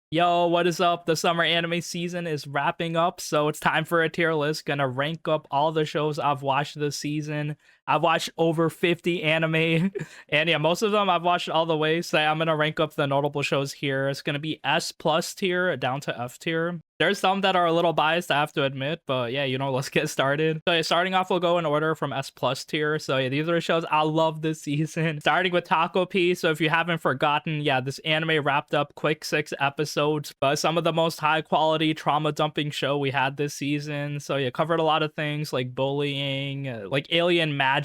Yo, what is up? The summer anime season is wrapping up, so it's time for a tier list. Gonna rank up all the shows I've watched this season. I've watched over 50 anime, and yeah, most of them I've watched all the way. So I'm gonna rank up the notable shows here. It's gonna be S plus tier down to F tier. There's some that are a little biased, I have to admit, but yeah, let's get started. So yeah, starting off, we'll go in order from S plus tier. So yeah, these are the shows I love this season. Starting with Taco P. So if you haven't forgotten, yeah, this anime wrapped up quick 6 episodes, but some of the most high quality trauma dumping show we had this season. So yeah, covered a lot of things like bullying, like alien magic,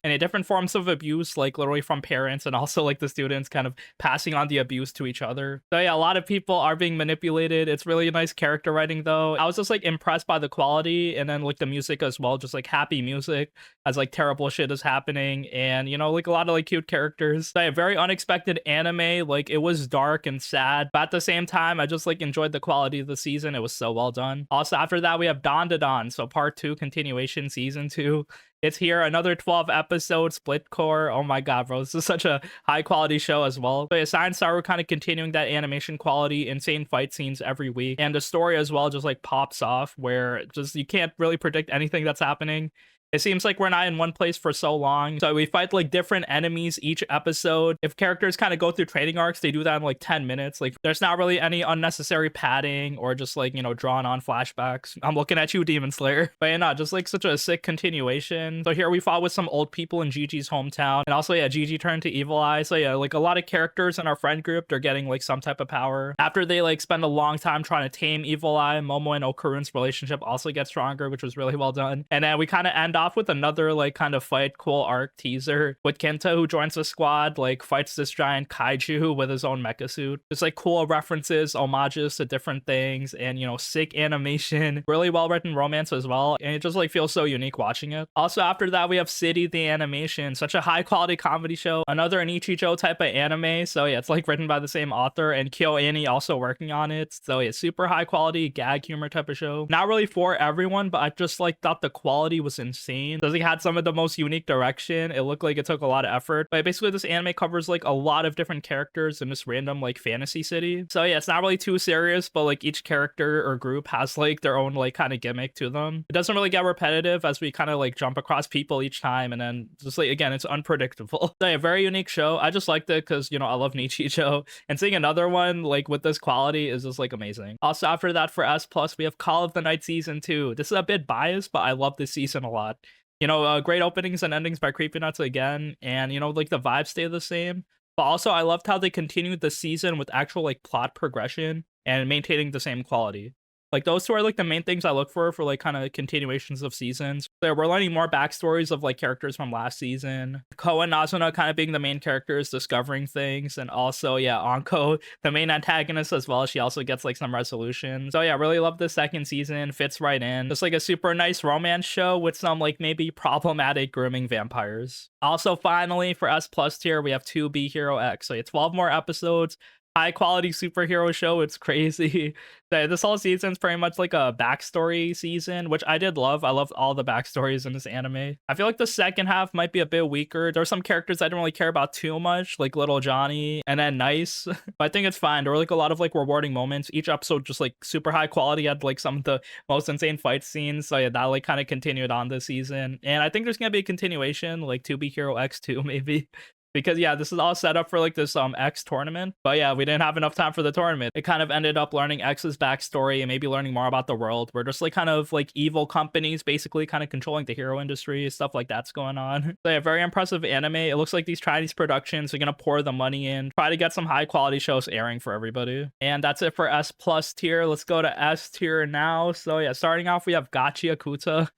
and different forms of abuse, like literally from parents and also like the students kind of passing on the abuse to each other. So yeah, a lot of people are being manipulated. It's really a nice character writing though. I was just like impressed by the quality and then like the music as well, just like happy music as like terrible shit is happening, and like a lot of like cute characters. So, yeah, very unexpected anime. Like it was dark and sad, but at the same time I just like enjoyed the quality of the season. It was so well done. Also after that we have Don to Don, so part 2 continuation, season 2. It's here, another 12 episode split core. Oh my god, bro, this is such a high quality show as well. But yeah, Science Star, we're kind of continuing that animation quality, insane fight scenes every week, and the story as well just like pops off, where just you can't really predict anything that's happening. It seems like we're not in one place for so long. So we fight like different enemies each episode. If characters kind of go through training arcs, they do that in like 10 minutes. Like there's not really any unnecessary padding or just like, drawn on flashbacks. I'm looking at you, Demon Slayer. But yeah, no, just like such a sick continuation. So here we fought with some old people in Gigi's hometown. And also, yeah, Gigi turned to Evil Eye. So yeah, like a lot of characters in our friend group, they're getting like some type of power. After they like spend a long time trying to tame Evil Eye, Momo and Okurun's relationship also gets stronger, which was really well done. And then we kind of end off with another like kind of fight cool arc teaser with Kenta, who joins the squad, like fights this giant kaiju with his own mecha suit. It's like cool references, homages to different things, and sick animation, really well written romance as well, and it just like feels so unique watching it. Also after that we have City the Animation, such a high quality comedy show, another Anichijo type of anime. So yeah, it's like written by the same author, and KyoAni also working on it. So yeah, super high quality gag humor type of show. Not really for everyone, but I just like thought the quality was insane. It had some of the most unique direction. It looked like it took a lot of effort, but basically this anime covers like a lot of different characters in this random like fantasy city. So yeah, it's not really too serious, but like each character or group has like their own like kind of gimmick to them. It doesn't really get repetitive as we kind of like jump across people each time, and then just like again, it's unpredictable. So yeah, very unique show. I just liked it because I love Nichijou, and seeing another one like with this quality is just like amazing. Also after that for S plus we have Call of the Night season 2. This is a bit biased, but I love this season a lot. Great openings and endings by Creepynuts again, and like the vibes stay the same. But also I loved how they continued the season with actual like plot progression and maintaining the same quality. Like those two are like the main things I look for like kind of continuations of seasons. So we're learning more backstories of like characters from last season. Ko and Nazuna kind of being the main characters, discovering things, and also yeah, Anko, the main antagonist as well. She also gets like some resolution. So yeah, really love the second season. Fits right in. Just like a super nice romance show with some like maybe problematic grooming vampires. Also finally for S plus tier, we have 2B Hero X. So yeah, 12 more episodes. High quality superhero show. It's crazy. This whole season's pretty much like a backstory season, which I did love. I loved all the backstories in this anime. I feel like the second half might be a bit weaker. There are some characters I didn't really care about too much, like Little Johnny and then Nice. But I think it's fine. There were like a lot of like rewarding moments. Each episode just like super high quality, had like some of the most insane fight scenes. So yeah, that like kind of continued on this season. And I think there's gonna be a continuation, like 2B Hero X2 maybe. Because yeah, this is all set up for like this X tournament, but yeah, we didn't have enough time for the tournament. It kind of ended up learning X's backstory and maybe learning more about the world. We're just like kind of like evil companies basically kind of controlling the hero industry, stuff like that's going on. So yeah, very impressive anime. It looks like these Chinese productions are gonna pour the money in, try to get some high quality shows airing for everybody. And that's it for S plus tier. Let's go to S tier now. So yeah, starting off we have Gachi Akuta.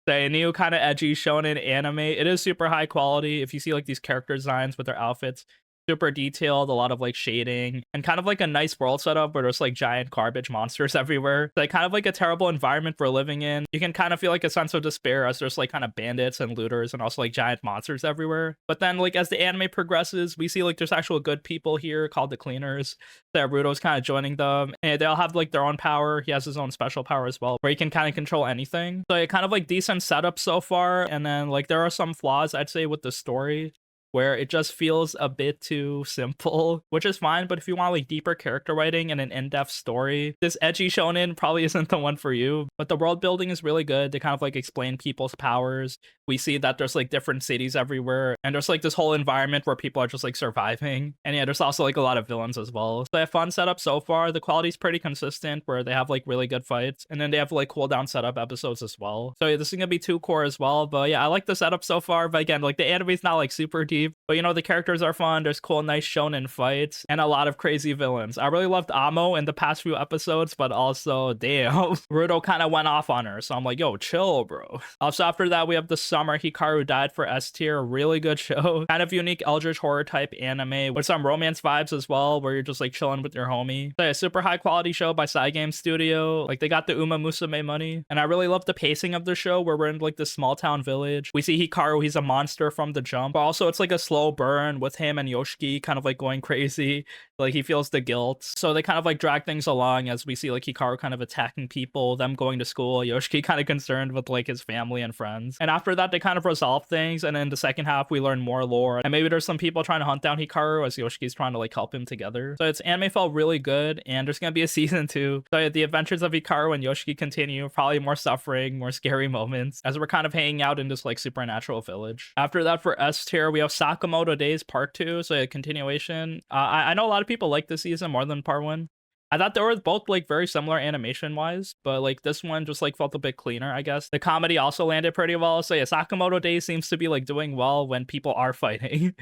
The new kind of edgy shonen anime. It is super high quality. If you see like these character designs with their outfits, super detailed, a lot of like shading, and kind of like a nice world setup where there's like giant garbage monsters everywhere. Like kind of like a terrible environment we're living in. You can kind of feel like a sense of despair as there's like kind of bandits and looters and also like giant monsters everywhere. But then like as the anime progresses, we see like there's actual good people here called the Cleaners. Naruto's kind of joining them, and they all have like their own power. He has his own special power as well, where he can kind of control anything. So it kind of like decent setup so far, and then like there are some flaws I'd say with the story. where it just feels a bit too simple, which is fine. But if you want like deeper character writing and an in-depth story, this edgy shonen probably isn't the one for you. But the world building is really good. They kind of like explain people's powers. We see that there's like different cities everywhere, and there's like this whole environment where people are just like surviving. And yeah, there's also like a lot of villains as well. So they have fun setup so far. The quality's pretty consistent, where they have like really good fights, and then they have like cooldown setup episodes as well. So yeah, this is gonna be 2 core as well. But yeah, I like the setup so far. But again, like the anime's not like super deep, but you know, the characters are fun. There's cool, nice shonen fights, and a lot of crazy villains. I really loved Amo in the past few episodes, but also damn, Rudo kind of went off on her. So I'm like, yo, chill, bro. Also after that, we have the summer Hikaru died for S tier. Really good show. Kind of unique eldritch horror type anime with some romance vibes as well, where you're just like chilling with your homie. So yeah, super high quality show by Cygames Studio. Like they got the Uma Musume money, and I really love the pacing of the show, where we're in like this small town village. We see Hikaru, he's a monster from the jump, but also it's like a slow burn with him and Yoshiki kind of like going crazy. Like he feels the guilt, so they kind of like drag things along as we see like Hikaru kind of attacking people, them going to school, Yoshiki kind of concerned with like his family and friends. And after that, they kind of resolve things, and in the second half we learn more lore, and maybe there's some people trying to hunt down Hikaru as Yoshiki's trying to like help him together. So its anime felt really good, and there's gonna be a season 2. So yeah, the adventures of Hikaru and Yoshiki continue, probably more suffering, more scary moments as we're kind of hanging out in this like supernatural village. After that, for S tier, we have Sakamoto Days Part 2, so a continuation. I know a lot of people like this season more than Part 1. I thought they were both like very similar animation wise, but like this one just like felt a bit cleaner, I guess. The comedy also landed pretty well. So yeah, Sakamoto Days seems to be like doing well when people are fighting.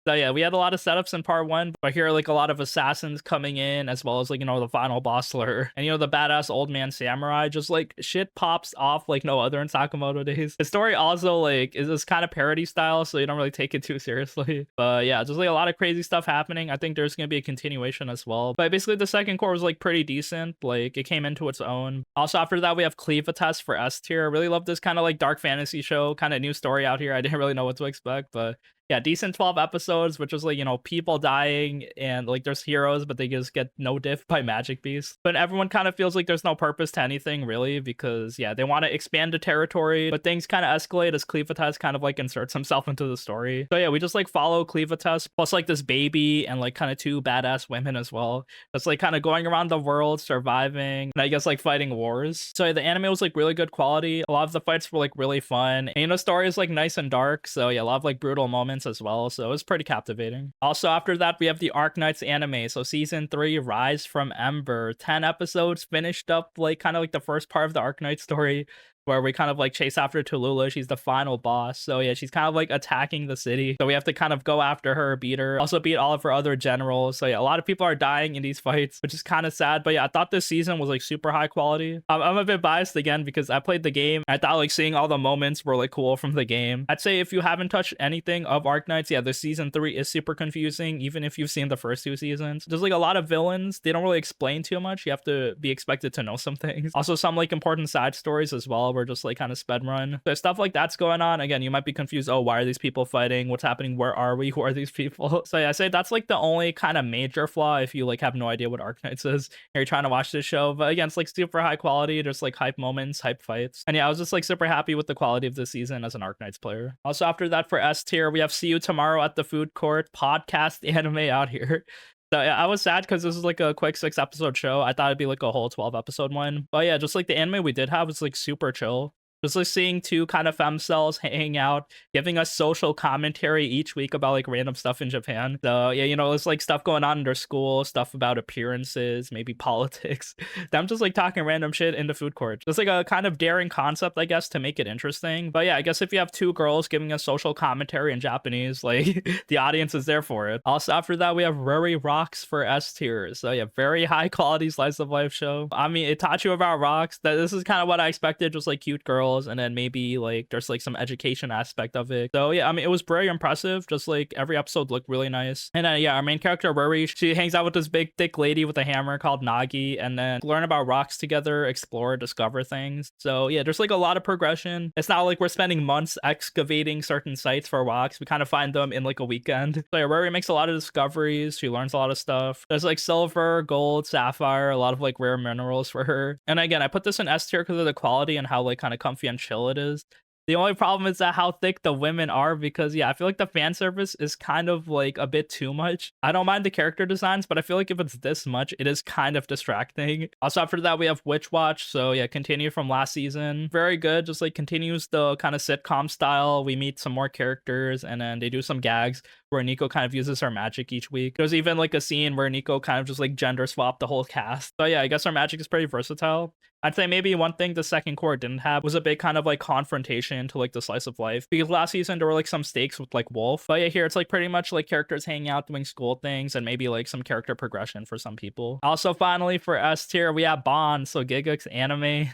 So yeah, we had a lot of setups in part 1, but here are like a lot of assassins coming in, as well as like, you know, the final boss lure. And you know, the badass old man samurai, just like shit pops off like no other in Sakamoto Days. The story also like is this kind of parody style, so you don't really take it too seriously. But yeah, just like a lot of crazy stuff happening. I think there's gonna be a continuation as well. But basically the second core was like pretty decent. Like it came into its own. Also after that, we have Cleave Test for S tier. I really love this kind of like dark fantasy show, kind of new story out here. I didn't really know what to expect, but yeah, decent 12 episodes, which is like, you know, people dying and like there's heroes, but they just get no diff by magic beasts. But everyone kind of feels like there's no purpose to anything really, because yeah, they want to expand the territory, but things kind of escalate as Cleavitas kind of like inserts himself into the story. So yeah, we just like follow Cleavitas plus like this baby and like kind of 2 badass women as well. That's like kind of going around the world, surviving, and I guess like fighting wars. So yeah, the anime was like really good quality. A lot of the fights were like really fun. And you know, the story is like nice and dark. So yeah, a lot of like brutal moments as well, so it was pretty captivating. Also after that, we have the Arknights anime, so season 3, Rise from Ember. 10 episodes, finished up like kind of like the first part of the Arknight story, where we kind of like chase after Tallulah. She's the final boss. So yeah, she's kind of like attacking the city. So we have to kind of go after her, beat her, also beat all of her other generals. So yeah, a lot of people are dying in these fights, which is kind of sad. But yeah, I thought this season was like super high quality. I'm a bit biased again because I played the game. I thought like seeing all the moments were like cool from the game. I'd say if you haven't touched anything of Arknights, yeah, the season 3 is super confusing, even if you've seen the first 2 seasons. There's like a lot of villains. They don't really explain too much. You have to be expected to know some things. Also some like important side stories as well, were just like kind of sped run. So stuff like that's going on. Again, you might be confused. Oh, why are these people fighting? What's happening? Where are we? Who are these people? So yeah, I say that's like the only kind of major flaw if you like have no idea what Arknights is and you're trying to watch this show. But again, it's like super high quality. There's like hype moments, hype fights. And yeah, I was just like super happy with the quality of this season as an Arknights player. Also after that, for S tier, we have See You Tomorrow at the Food Court podcast anime out here. So yeah, I was sad because this is like a quick 6-episode show. I thought it'd be like a whole 12-episode one. But yeah, just like the anime we did have was like super chill. Just like seeing 2 kind of femcells hanging out, giving us social commentary each week about like random stuff in Japan. So yeah, you know, it's like stuff going on in their school, stuff about appearances, maybe politics. Them just like talking random shit in the food court. It's like a kind of daring concept, I guess, to make it interesting. But yeah, I guess if you have 2 girls giving us social commentary in Japanese, like the audience is there for it. Also after that, we have Ruri Rocks for S tier. So yeah, very high quality slice of life show. I mean, it taught you about rocks. That this is kind of what I expected, just like cute girls, and then maybe like there's like some education aspect of it. So yeah, I mean, it was very impressive. Just like every episode looked really nice. And yeah, our main character Ruri, she hangs out with this big thick lady with a hammer called Nagi, and then learn about rocks together, explore, discover things. So yeah, there's like a lot of progression. It's not like we're spending months excavating certain sites for rocks. We kind of find them in like a weekend. So yeah, Ruri makes a lot of discoveries. She learns a lot of stuff. There's like silver, gold, sapphire, a lot of like rare minerals for her. And again, I put this in S tier because of the quality and how like kind of comfy and chill it is. The only problem is that how thick the women are because yeah, I feel like the fan service is kind of like a bit too much. I don't mind the character designs, but I feel like if it's this much, it is kind of distracting. Also after that, we have Witch Watch. So yeah, continue from last season. Very good. Just like continues the kind of sitcom style. We meet some more characters and then they do some gags where Nico kind of uses her magic each week. There's even like a scene where Nico kind of just like gender swapped the whole cast. So yeah, I guess her magic is pretty versatile. I'd say maybe one thing the second core didn't have was a big kind of like confrontation to like the slice of life. Because last season there were like some stakes with like Wolf. But yeah, here it's like pretty much like characters hanging out doing school things and maybe like some character progression for some people. Also, finally for S tier, we have Bond. So Giga's anime.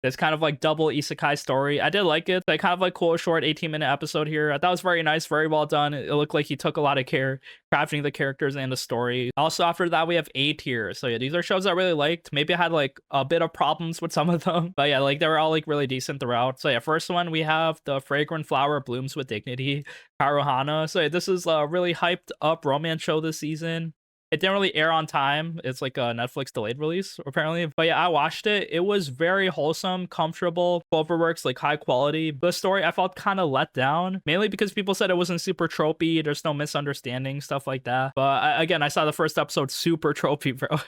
It's kind of like double isekai story. I did like it. They kind of like cool short 18-minute episode here. I thought it was very nice, very well done. It looked like he took a lot of care crafting the characters and the story. Also after that we have A tier. So yeah, these are shows I really liked. Maybe I had like a bit of problems with some of them, but yeah, like they were all like really decent throughout. So yeah, first one we have The Fragrant Flower Blooms with Dignity, Karuhana. So yeah, this is a really hyped up romance show this season. It didn't really air on time. It's like a Netflix delayed release, apparently. But yeah, I watched it. It was very wholesome, comfortable, Cloverworks, like high quality. The story I felt kind of let down, mainly because people said it wasn't super tropey. There's no misunderstanding, stuff like that. But again, I saw the first episode super tropey, bro.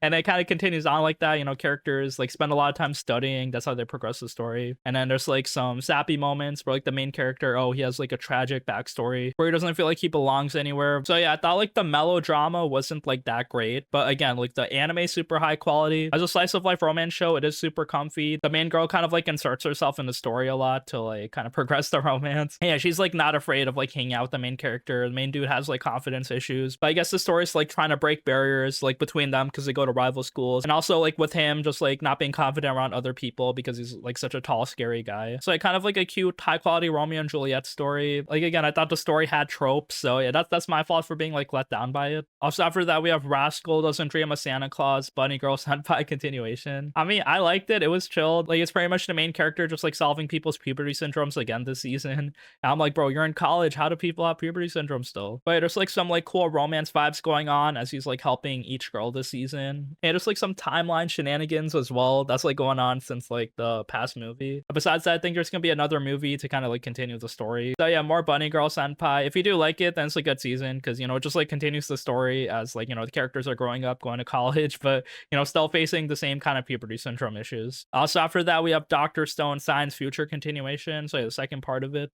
And it kind of continues on like that. You know, characters like spend a lot of time studying. That's how they progress the story. And then there's like some sappy moments where like the main character, oh, he has like a tragic backstory where he doesn't feel like he belongs anywhere. So yeah, I thought like the melodrama wasn't like that great, but again, like the anime super high quality. As a slice of life romance show, it is super comfy. The main girl kind of like inserts herself in the story a lot to like kind of progress the romance. And yeah, she's like not afraid of like hanging out with the main character. The main dude has like confidence issues, but I guess the story's like trying to break barriers like between them because they go to rival schools, and also like with him just like not being confident around other people because he's like such a tall scary guy. So kind of like a cute high quality Romeo and Juliet story. Like again, I thought the story had tropes, so yeah, that's my fault for being like let down by it. Also after that we have Rascal Doesn't Dream of Santa Claus, Bunny Girl Senpai continuation. I mean, I liked it. It was chilled. Like, it's pretty much the main character just like solving people's puberty syndromes again this season. And I'm like, bro, you're in college. How do people have puberty syndrome still? But there's like some like cool romance vibes going on as he's like helping each girl this season. And there's like some timeline shenanigans as well. That's like going on since like the past movie. But besides that, I think there's gonna be another movie to kind of like continue the story. So yeah, more Bunny Girl Senpai. If you do like it, then it's a good season because you know it just like continues the story as like you know the characters are growing up, going to college, but you know still facing the same kind of puberty syndrome issues. Also after that we have Dr. Stone Science Future continuation. So yeah, the second part of it.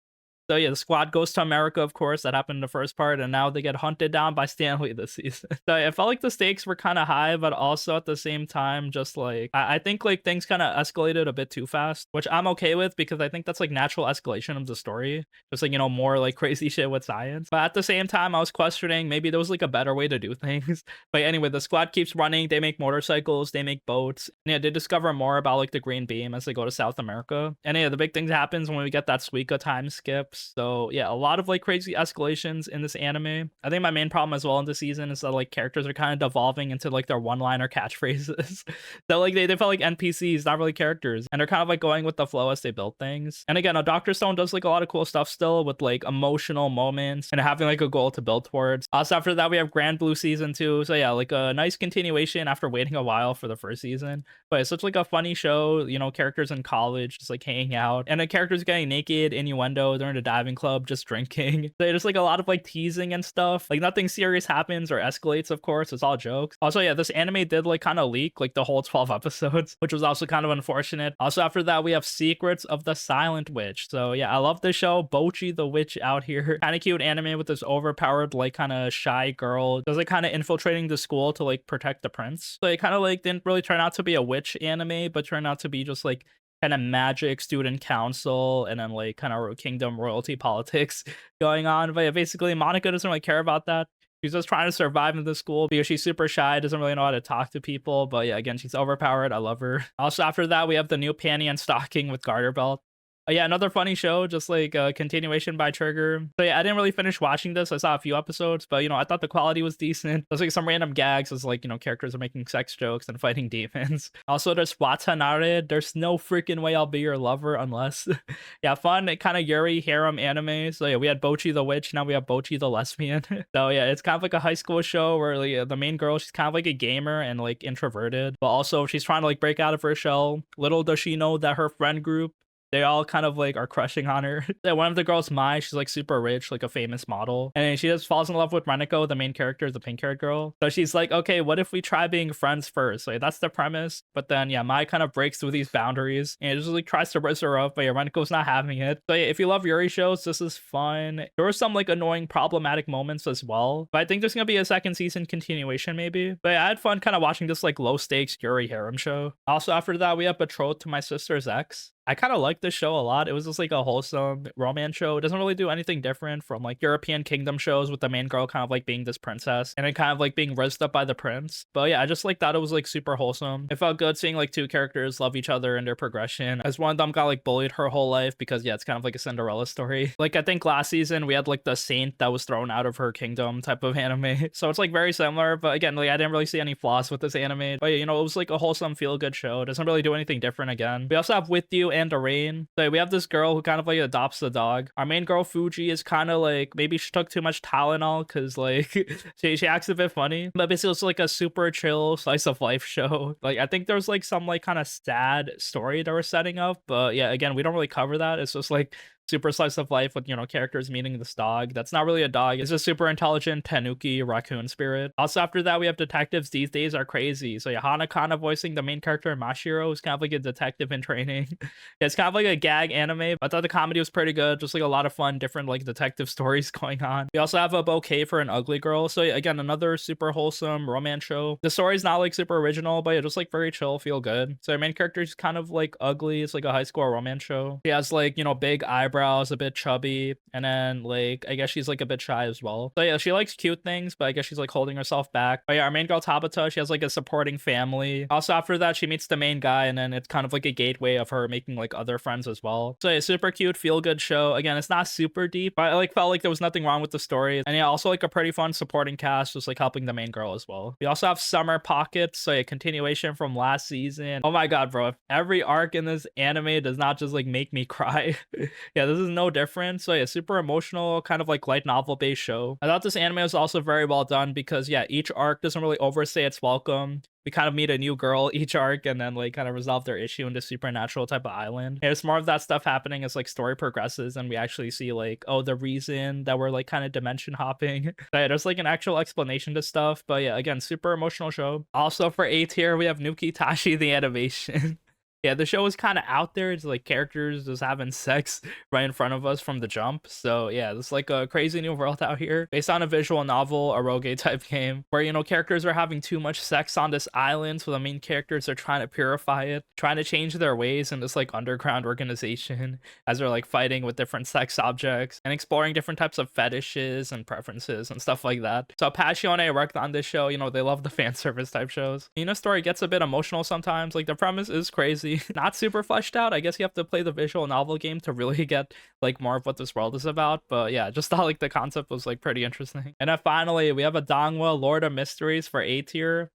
So yeah, the squad goes to America, of course. That happened in the first part, and now they get hunted down by Stanley this season. So yeah, it felt like the stakes were kind of high, but also at the same time, just like I think like things kind of escalated a bit too fast, which I'm okay with because I think that's like natural escalation of the story. Just like you know more like crazy shit with science. But at the same time, I was questioning maybe there was like a better way to do things. But anyway, the squad keeps running. They make motorcycles, they make boats. And yeah, they discover more about like the Green Beam as they go to South America. And yeah, the big thing happens when we get that Suika time skip. So yeah, a lot of like crazy escalations in this anime. I think my main problem as well in this season is that like characters are kind of devolving into like their one-liner catchphrases. So like they felt like NPCs, not really characters, and they're kind of like going with the flow as they build things. And again, a Dr. Stone does like a lot of cool stuff still with like emotional moments and having like a goal to build towards. Also after that we have Grand Blue season 2. So yeah, like a nice continuation after waiting a while for the first season. But it's such like a funny show, you know, characters in college just like hanging out, and the characters getting naked, innuendo, they're in a diving club just drinking. So there's like a lot of like teasing and stuff. Like nothing serious happens or escalates, of course. It's all jokes. Also, yeah, this anime did like kind of leak like the whole 12 episodes, which was also kind of unfortunate. Also after that, we have Secrets of the Silent Witch. So yeah, I love this show. Bocchi the witch out here. Kind of cute anime with this overpowered like kind of shy girl. Does like kind of infiltrating the school to like protect the prince. So it kind of like didn't really turn out to be a witch anime, but turned out to be just like kind of magic student council and then like kind of kingdom royalty politics going on. But yeah, basically Monica doesn't really care about that. She's just trying to survive in the school because she's super shy, doesn't really know how to talk to people. But yeah, again, she's overpowered. I love her. Also after that, we have the new Panty and Stocking with Garter Belt. Yeah, another funny show, just like a continuation by Trigger. So yeah, I didn't really finish watching this. I saw a few episodes, but you know, I thought the quality was decent. There's like some random gags as like, you know, characters are making sex jokes and fighting demons. Also, there's Watanare. There's no freaking way I'll be your lover unless. Yeah, fun, kind of Yuri harem anime. So yeah, we had Bocchi the witch. Now we have Bocchi the lesbian. So yeah, it's kind of like a high school show where like, the main girl, she's kind of like a gamer and like introverted, but also she's trying to like break out of her shell. Little does she know that her friend group They all kind of like are crushing on her. Yeah, one of the girls, Mai, she's like super rich, like a famous model. And then she just falls in love with Reneko, the main character, the pink haired girl. So she's like, okay, what if we try being friends first? Like that's the premise. But then yeah, Mai kind of breaks through these boundaries and just like tries to raise her up, but yeah, Reneko's not having it. So yeah, if you love Yuri shows, this is fun. There were some like annoying problematic moments as well. But I think there's gonna be a second season continuation maybe. But yeah, I had fun kind of watching this like low stakes Yuri harem show. Also after that, we have Betrothed to My Sister's Ex. I kind of like this show a lot. It was just like a wholesome romance show. It doesn't really do anything different from like European kingdom shows with the main girl kind of like being this princess and then kind of like being raised up by the prince. But yeah, I just like thought it was like super wholesome. It felt good seeing like two characters love each other and their progression, as one of them got like bullied her whole life because yeah, it's kind of like a Cinderella story. Like I think last season we had like the saint that was thrown out of her kingdom type of anime. So it's like very similar, but again, like I didn't really see any flaws with this anime. But yeah, you know, it was like a wholesome feel good show. It doesn't really do anything different again. We also have With You and Arrain. So we have this girl who kind of like adopts the dog. Our main girl Fuji is kind of like maybe she took too much Tylenol because like she acts a bit funny. But basically it's like a super chill slice of life show. Like I think there's like some like kind of sad story that we're setting up. But yeah, again, we don't really cover that. It's just like super slice of life with, you know, characters meeting this dog. That's not really a dog. It's a super intelligent Tanuki raccoon spirit. Also after that, we have detectives these days are crazy. So yeah, Hanakana voicing the main character Mashiro, who's kind of like a detective in training. Yeah, it's kind of like a gag anime. I thought the comedy was pretty good. Just like a lot of fun, different like detective stories going on. We also have a Bouquet for an Ugly Girl. So yeah, again, another super wholesome romance show. The story's not like super original, but yeah, just like very chill, feel good. So our main character is kind of like ugly. It's like a high school romance show. She has like, you know, big eyebrows, a bit chubby, and then like I guess she's like a bit shy as well. So yeah, she likes cute things, but I guess she's like holding herself back. But yeah, our main girl Tabata, she has like a supporting family. Also after that, she meets the main guy, and then it's kind of like a gateway of her making like other friends as well. So yeah, super cute, feel good show. Again, it's not super deep, but I like felt like there was nothing wrong with the story. And yeah, also like a pretty fun supporting cast, just like helping the main girl as well. We also have Summer Pockets, so a continuation from last season. Oh my god, bro, if every arc in this anime does not just like make me cry. Yeah, this is no different. So yeah, super emotional, kind of like light novel based show. I thought this anime was also very well done because yeah, each arc doesn't really overstay its welcome. We kind of meet a new girl each arc and then like kind of resolve their issue in this supernatural type of island. And it's more of that stuff happening as like story progresses and we actually see like, oh, the reason that we're like kind of dimension hopping. So yeah, there's like an actual explanation to stuff. But yeah, again, super emotional show. Also for A tier, we have Nuki Tashi the animation. Yeah, the show is kind of out there. It's like characters just having sex right in front of us from the jump. So yeah, it's like a crazy new world out here based on a visual novel, a rogue type game where, you know, characters are having too much sex on this island. So the main characters are trying to purify it, trying to change their ways in this like underground organization as they're like fighting with different sex objects and exploring different types of fetishes and preferences and stuff like that. So Passione worked on this show. You know, they love the fan service type shows. You know, story gets a bit emotional sometimes. Like the premise is crazy. Not super fleshed out. I guess you have to play the visual novel game to really get like more of what this world is about. But yeah, just thought like the concept was like pretty interesting. And then finally, we have a Dongwa Lord of Mysteries for A tier.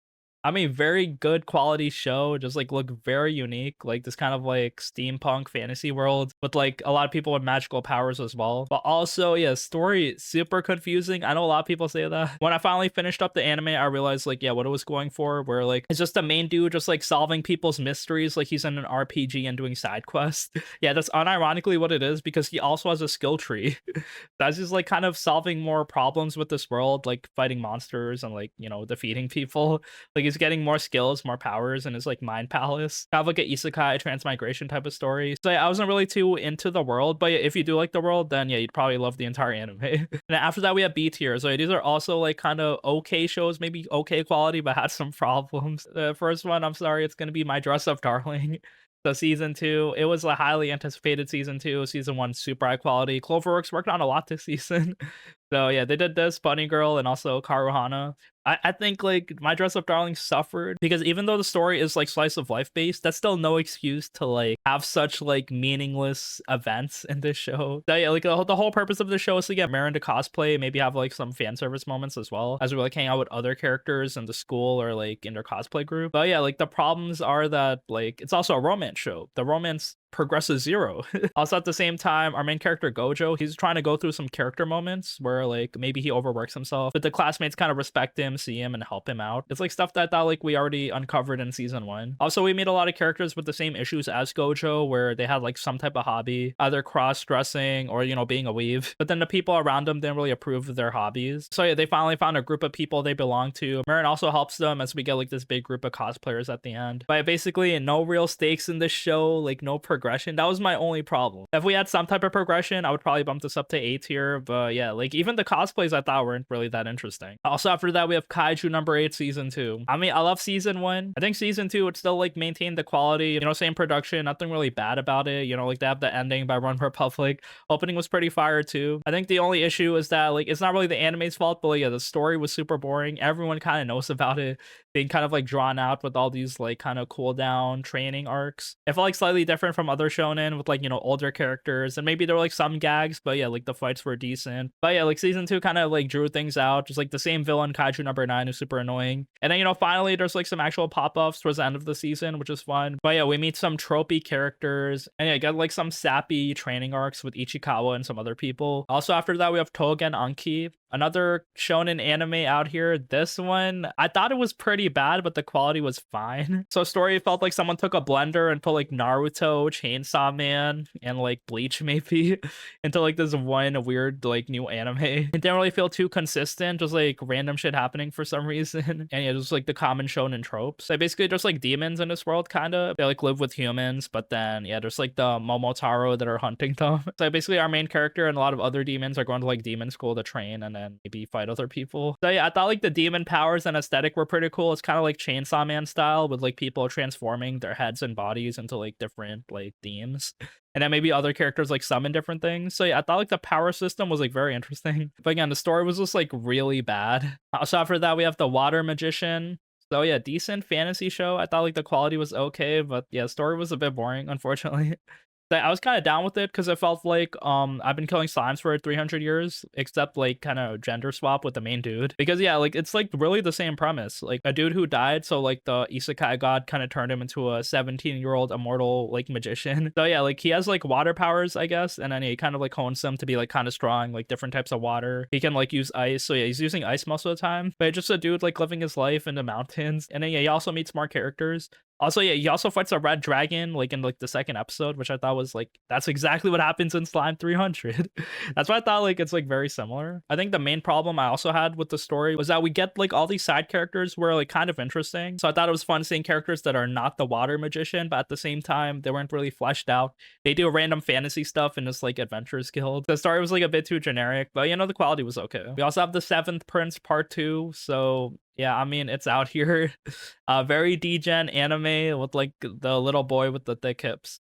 I mean, very good quality show. Just like look very unique, like this kind of like steampunk fantasy world with like a lot of people with magical powers as well. But also, yeah, story super confusing. I know a lot of people say that. When I finally finished up the anime, I realized like, yeah, what it was going for, where like it's just the main dude just like solving people's mysteries, like he's in an RPG and doing side quests. Yeah, that's unironically what it is because he also has a skill tree. That's just like kind of solving more problems with this world, like fighting monsters and like, you know, defeating people. Like he's getting more skills, more powers in his like mind palace. Kind of like an isekai transmigration type of story. So yeah, I wasn't really too into the world, but yeah, if you do like the world, then yeah, you'd probably love the entire anime. And after that, we have B tier. So yeah, these are also like kind of okay shows, maybe okay quality, but had some problems. The first one, I'm sorry, it's gonna be My Dress Up Darling. So season 2, it was a highly anticipated season 2. Season 1, super high quality. Cloverworks worked on a lot this season. So yeah, they did this, Bunny Girl, and also Karuhana. I think like My Dress Up Darling suffered because even though the story is like slice of life based, that's still no excuse to like have such like meaningless events in this show. So yeah, like the whole purpose of the show is to get Marin to cosplay, maybe have like some fan service moments as well as we like hang out with other characters in the school or like in their cosplay group. But yeah, like the problems are that like it's also a romance show. The romance progresses zero. Also, at the same time, our main character Gojo, he's trying to go through some character moments where like maybe he overworks himself, but the classmates kind of respect him, see him, and help him out. It's like stuff that I thought like we already uncovered in season 1. Also, we meet a lot of characters with the same issues as Gojo, where they had like some type of hobby, either cross-dressing or, you know, being a weave. But then the people around them didn't really approve of their hobbies. So yeah, they finally found a group of people they belong to. Marin also helps them as we get like this big group of cosplayers at the end. But basically, no real stakes in this show, like no progression. That was my only problem. If we had some type of progression, I would probably bump this up to A tier. But yeah, like even the cosplays I thought weren't really that interesting. Also, after that, we have Kaiju number 8 season 2. I mean, I love season 1. I think season 2 would still like maintain the quality, you know, same production, nothing really bad about it. You know, like they have the ending by Run Republic. Opening was pretty fire too. I think the only issue is that like it's not really the anime's fault, but like, yeah, the story was super boring. Everyone kind of knows about it being kind of like drawn out with all these like kind of cool down training arcs. It felt like slightly different from other shonen with like, you know, older characters, and maybe there were like some gags, but yeah, like the fights were decent. But yeah, like season 2 kind of like drew things out, just like the same villain Kaiju number 9 who's super annoying. And then, you know, finally there's like some actual pop-ups towards the end of the season, which is fun. But yeah, we meet some tropey characters, and yeah, get like some sappy training arcs with Ichikawa and some other people. Also, after that, we have Tougen Anki, another shonen anime out here. This one, I thought it was pretty bad, but the quality was fine. So story felt like someone took a blender and put like Naruto, Chainsaw Man, and like Bleach maybe into like this one weird like new anime. It didn't really feel too consistent, just like random shit happening for some reason. And yeah, just like the common shonen tropes. They basically just like demons in this world, kind of. They like live with humans, but then yeah, there's like the Momotaro that are hunting them. So basically our main character and a lot of other demons are going to like demon school to train and then maybe fight other people. So yeah, I thought like the demon powers and aesthetic were pretty cool. It's kind of like Chainsaw Man style with like people transforming their heads and bodies into like different like themes. And then maybe other characters like summon different things. So yeah, I thought like the power system was like very interesting. But again, the story was just like really bad. Also after that, we have the Water Magician. So yeah, decent fantasy show. I thought like the quality was okay, but yeah, story was a bit boring, unfortunately. I was kind of down with it because it felt like I've been killing slimes for 300 years, except like kind of gender swap with the main dude. Because yeah, like it's like really the same premise. Like a dude who died, so like the isekai god kind of turned him into a 17-year-old immortal like magician. So yeah, like he has like water powers, I guess, and then he kind of like hones them to be like kind of strong, like different types of water. He can like use ice, so yeah, he's using ice most of the time. But just a dude like living his life in the mountains, and then yeah, he also meets more characters. Also, yeah, he also fights a red dragon, like in like the second episode, which I thought was like, that's exactly what happens in Slime 300. That's why I thought like it's like very similar. I think the main problem I also had with the story was that we get like all these side characters were like kind of interesting. So I thought it was fun seeing characters that are not the water magician, but at the same time, they weren't really fleshed out. They do random fantasy stuff in this like Adventurers Guild. The story was like a bit too generic, but you know, the quality was okay. We also have the Seventh Prince Part 2. So yeah, I mean, it's out here. Very degen anime with like the little boy with the thick hips.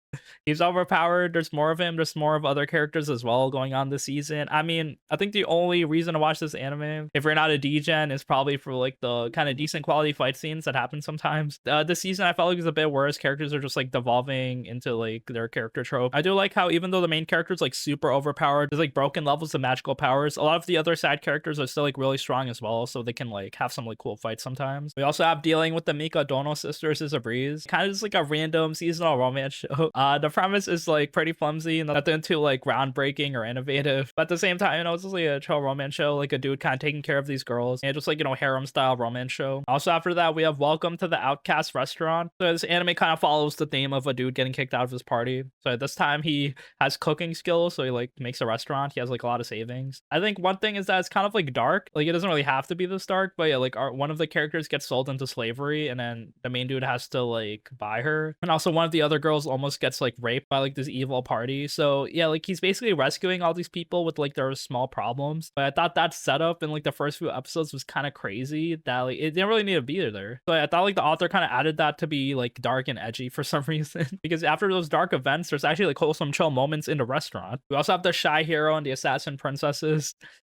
He's overpowered. There's more of him. There's more of other characters as well going on this season. I mean, I think the only reason to watch this anime, if you're not a degen, is probably for like the kind of decent quality fight scenes that happen sometimes. This season, I felt like it was a bit worse. Characters are just like devolving into like their character trope. I do like how even though the main character is like super overpowered, there's like broken levels of magical powers. A lot of the other side characters are still like really strong as well, so they can like have some like cool fights sometimes. We also have dealing with the Mika Dono sisters is a breeze. Kind of just like a random seasonal romance show. The premise is like pretty flimsy and nothing too like groundbreaking or innovative. But at the same time, you know, it's just like a chill romance show, like a dude kind of taking care of these girls, and just like, you know, harem style romance show. Also after that, we have Welcome to the Outcast Restaurant. So this anime kind of follows the theme of a dude getting kicked out of his party. So at this time he has cooking skills, so he like makes a restaurant. He has like a lot of savings. I think one thing is that it's kind of like dark. Like it doesn't really have to be this dark, but yeah, like one of the characters gets sold into slavery, and then the main dude has to like buy her. And also one of the other girls almost gets like raped by like this evil party. So yeah, like he's basically rescuing all these people with like their small problems. But I thought that setup in like the first few episodes was kind of crazy that like it didn't really need to be there. So I thought like the author kind of added that to be like dark and edgy for some reason. Because after those dark events, there's actually like wholesome chill moments in the restaurant. We also have the shy hero and the assassin princesses.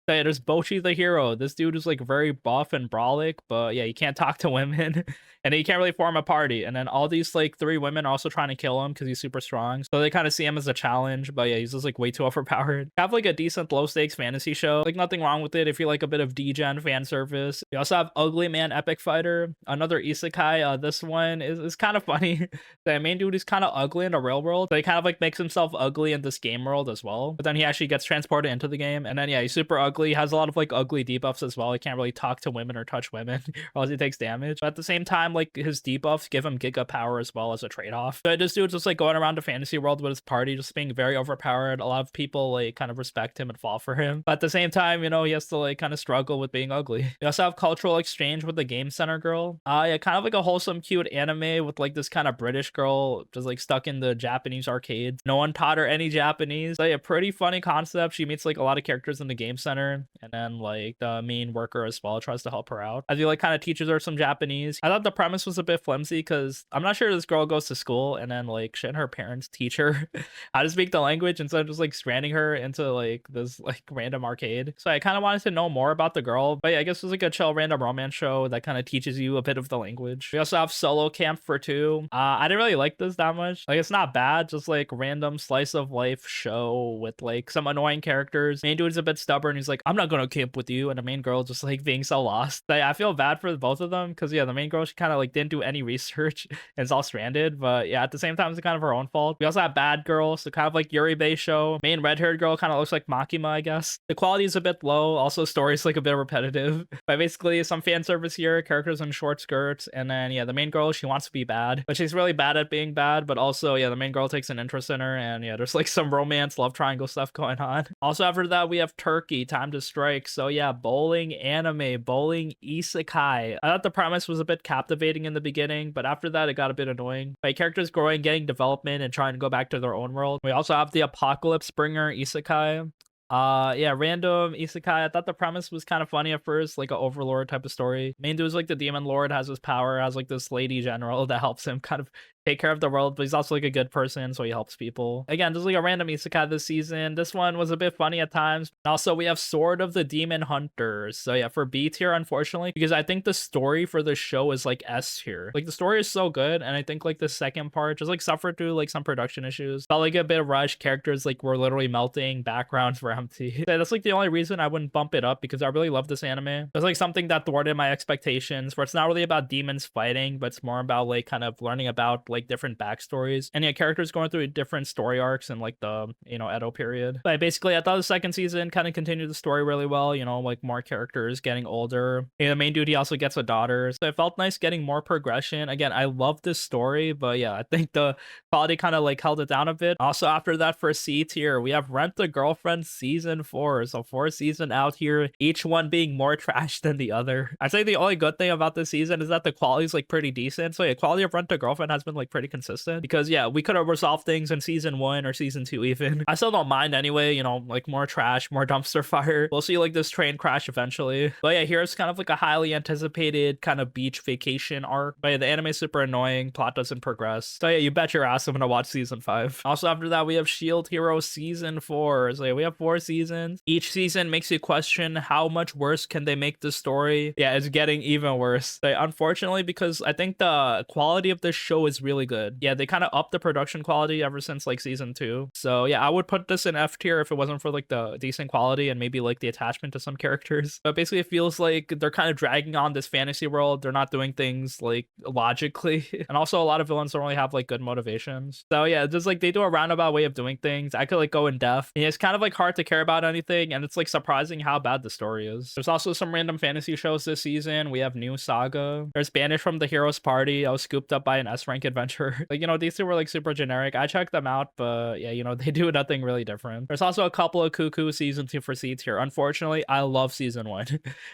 So yeah, there's Bocchi the hero. This dude is like very buff and brolic, but yeah, you can't talk to women. and he can't really form a party. And then all these like three women are also trying to kill him because he's super strong. So they kind of see him as a challenge. But yeah, he's just like way too overpowered. Have like a decent low stakes fantasy show. Like nothing wrong with it if you like a bit of degen fan service. You also have Ugly Man Epic Fighter, another isekai. This one is kind of funny. The main dude is kind of ugly in the real world. So he kind of like makes himself ugly in this game world as well. But then he actually gets transported into the game. And then yeah, he's super ugly. He has a lot of like ugly debuffs as well. He can't really talk to women or touch women or else he takes damage. But at the same time, like his debuffs give him giga power as well as a trade-off. So this dude's just like going around the fantasy world with his party, just being very overpowered. A lot of people like kind of respect him and fall for him. But at the same time, you know, he has to like kind of struggle with being ugly. We also have cultural exchange with the Game Center girl. Yeah, kind of like a wholesome, cute anime with like this kind of British girl just like stuck in the Japanese arcades. No one taught her any Japanese. Like a pretty funny concept. She meets like a lot of characters in the Game Center, and then like the main worker as well tries to help her out as he like kind of teaches her some Japanese. I thought the premise was a bit flimsy because I'm not sure this girl goes to school and then like shouldn't her parents teach her how to speak the language instead of just like stranding her into like this like random arcade. So I kind of wanted to know more about the girl, but yeah, I guess it's like a chill random romance show that kind of teaches you a bit of the language. We also have Solo Camp for Two. I didn't really like this that much. Like it's not bad, just like random slice of life show with like some annoying characters. Main dude's a bit stubborn. He's like, I'm not gonna camp with you, and the main girl just like being so lost. Like, I feel bad for both of them because yeah, the main girl, she kind of like didn't do any research and it's all stranded. But yeah, at the same time, it's kind of her own fault. We also have Bad Girl, so kind of like Yuri Bay show. Main red-haired girl kind of looks like Makima, I guess. The quality is a bit low. Also, story's like a bit repetitive. But basically, some fan service here, characters in short skirts, and then yeah, the main girl, she wants to be bad, but she's really bad at being bad. But also, yeah, the main girl takes an interest in her, and yeah, there's like some romance, love triangle stuff going on. Also, after that, we have Turkey, Time to Strike. So yeah, bowling anime, bowling isekai. I thought the premise was a bit captivating in the beginning, but after that, it got a bit annoying. By characters growing, getting development, and trying to go back to their own world. We also have the Apocalypse Bringer isekai. Yeah, random isekai. I thought the premise was kind of funny at first, like an overlord type of story. Main dude's like the demon lord, has his power, has like this lady general that helps him kind of take care of the world, but he's also like a good person, so he helps people. Again, just like a random isekai this season. This one was a bit funny at times. Also, we have Sword of the Demon Hunters. So yeah, for B tier, unfortunately, because I think the story for the show is like S tier. Like the story is so good, and I think like the second part just like suffered through like some production issues. Felt like a bit of rush. Characters like were literally melting. Backgrounds were empty. So that's like the only reason I wouldn't bump it up, because I really love this anime. There's like something that thwarted my expectations, where it's not really about demons fighting, but it's more about like kind of learning about like different backstories, and yeah, characters going through different story arcs in like the, you know, Edo period. But basically, I thought the second season kind of continued the story really well, you know, like more characters getting older. And the main dude, he also gets a daughter, so it felt nice getting more progression. Again, I love this story, but yeah, I think the quality kind of like held it down a bit. Also, after that, for C tier, we have Rent a Girlfriend season 4. So 4 season out here, each one being more trash than the other. I'd say the only good thing about this season is that the quality is like pretty decent. So yeah, quality of Rent a Girlfriend has been like pretty consistent, because yeah, we could have resolved things in season 1 or season 2 even. I still don't mind anyway, you know, like more trash, more dumpster fire. We'll see like this train crash eventually. But yeah, here's kind of like a highly anticipated kind of beach vacation arc. But yeah, the anime is super annoying, plot doesn't progress. So yeah, you bet your ass I'm gonna watch season 5. Also, after that, we have Shield Hero season 4. So yeah, we have 4 seasons. Each season makes you question how much worse can they make the story. Yeah, it's getting even worse. So, unfortunately, because I think the quality of this show is really good. Yeah, they kind of upped the production quality ever since like season 2. So yeah, I would put this in F tier if it wasn't for like the decent quality and maybe like the attachment to some characters. But basically, it feels like they're kind of dragging on this fantasy world. They're not doing things like logically. And also, a lot of villains don't really have like good motivations. So yeah, just like they do a roundabout way of doing things. I could like go in depth. And it's kind of like hard to care about anything, and it's like surprising how bad the story is. There's also some random fantasy shows this season. We have New Saga. There's Banished from the Hero's Party. I was scooped up by an S rank adventure. Like, you know, these two were like super generic. I checked them out, but yeah, you know, they do nothing really different. There's also a couple of Cuckoo season 2 for seats here. Unfortunately, I love season 1.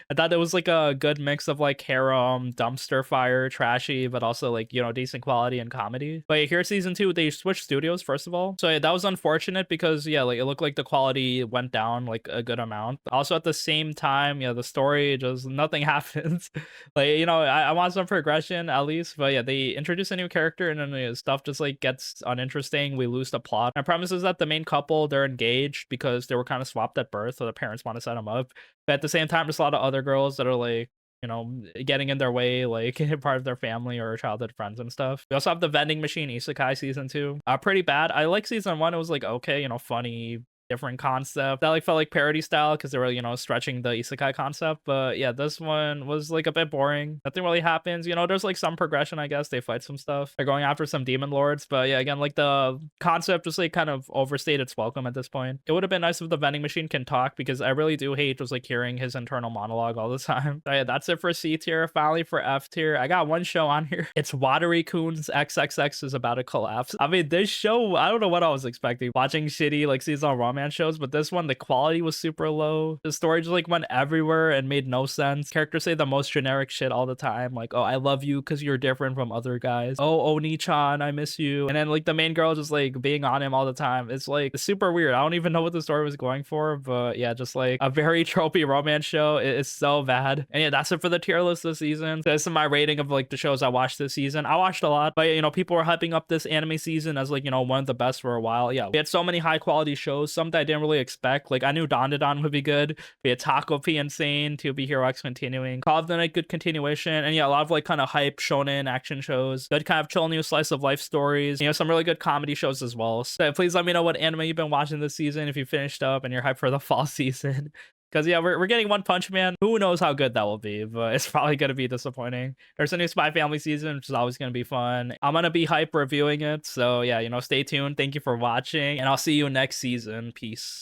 I thought it was like a good mix of like harem, dumpster fire, trashy, but also like, you know, decent quality and comedy. But yeah, here season 2, they switched studios first of all. So yeah, that was unfortunate because yeah, like it looked like the quality went down like a good amount. Also at the same time, yeah, the story just nothing happens. Like, you know, I want some progression at least, but yeah, they introduce a new character and then the stuff just like gets uninteresting. We lose the plot. My premise is that the main couple, they're engaged because they were kind of swapped at birth, so the parents want to set them up. But at the same time, there's a lot of other girls that are like, getting in their way, like part of their family or childhood friends and stuff. We also have the vending machine isekai season 2. Pretty bad. I like season 1. It was like okay, funny, different concept that like felt like parody style because they were stretching the isekai concept. But yeah, this one was like a bit boring. Nothing really happens. There's like some progression, I guess. They fight some stuff. They're going after some demon lords. But yeah, again, like the concept just like kind of overstayed its welcome at this point. It would have been nice if the vending machine can talk, because I really do hate just like hearing his internal monologue all the time. So yeah, that's it for C tier. Finally for F tier, I got one show on here. It's Watery Coons XXX is about to collapse. I mean, this show, I don't know what I was expecting. Watching shitty like seasonal romance shows, but this one, the quality was super low. The story just like went everywhere and made no sense. Characters say the most generic shit all the time, like, oh, I love you because you're different from other guys. Oh, Oni-chan, I miss you. And then like the main girl just like being on him all the time. It's like super weird. I don't even know what the story was going for, but yeah, just like a very tropey romance show. It's so bad. And yeah, that's it for the tier list this season. This is my rating of like the shows I watched this season. I watched a lot, but people were hyping up this anime season as like one of the best for a while. Yeah, we had so many high quality shows, some that I didn't really expect. Like I knew Dandadan would be good. We had Taco P Insane, To Be Hero X continuing, Call of the Night good continuation, and yeah, a lot of like kind of hype shonen action shows, good kind of chill new slice of life stories, some really good comedy shows as well. So please let me know what anime you've been watching this season, if you finished up and you're hyped for the fall season. Because yeah, we're getting One Punch Man. Who knows how good that will be, but it's probably going to be disappointing. There's a new Spy Family season, which is always going to be fun. I'm going to be hype reviewing it. So yeah, stay tuned. Thank you for watching, and I'll see you next season. Peace.